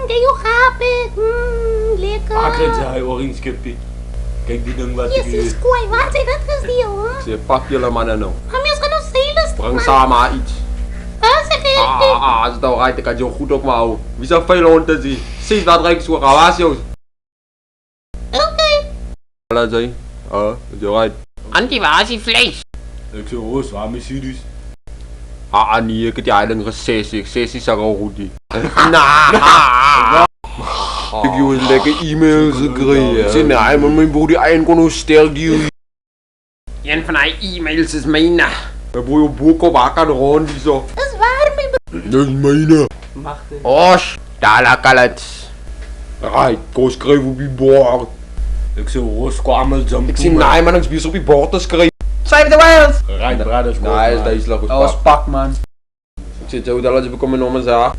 Kayo kapit. Lekker. Akit sa orange skippy. Kijk die ding wat ik Yes, is kooi. Waar zijn dat gezien, hoor? Ze pak jullie mannen nou. Kami kan nog zeilers. Breng samen iets. Zeg je? Als het al rijdt, dan kan je goed op me houden. Wie zou veel hond te zien? Zie wat rijdt zo gawaas, joh. Oké. Laat zijn. Je rijdt. Anti, waar is die vlees? Ik zo, oh, waar mijn studies? Nee, ik heb die eigen gesessie. Sessie is al goed die. Nah. Ik heb lekker e-mails gekregen. Zin nee, maar mijn broer die eigen kon hoe sterk die. Een van die e-mails is mijne. Mijn broer boek op hakken rond die zo. Dat is waar, mijn broer. Dat is mijne. Osh, daar kan het. Right, go schrijven op je bord. Ik zo, Roos kwam al jump. Ik zie nee man, ik speel op je bord te schrijven. Save the whales! Right, brothers. Nee, is deze lag Dat was pak, man. Ik zit zo dat je bekomen noemen za.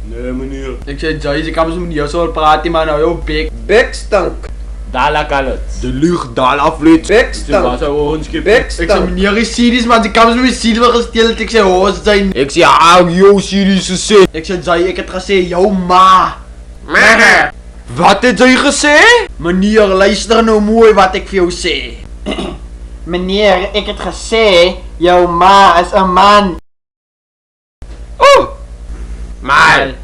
Nee, meneer. Ik zei, Joyce, ik kan met zo'n zo praten, man. Nou, joh, big. Bekstank. Daar kan het. De lucht daar afleed. Zo, waar Bekstank. zou orange skippy? Ik zei, Bekstank. meneer is serieus, man. Ik kan met zo'n serieus gesteld. Ik zei, hoor, ze zijn. Ik zie audio series gezien. Ik zei, Joyce, ik heb gezegd, yo, ma. Wat heb jij gezegd? Meneer, luister nou mooi wat ik voor jou zeg. Meneer, ik heb gezegd, jouw ma is een man. Oh! Maar,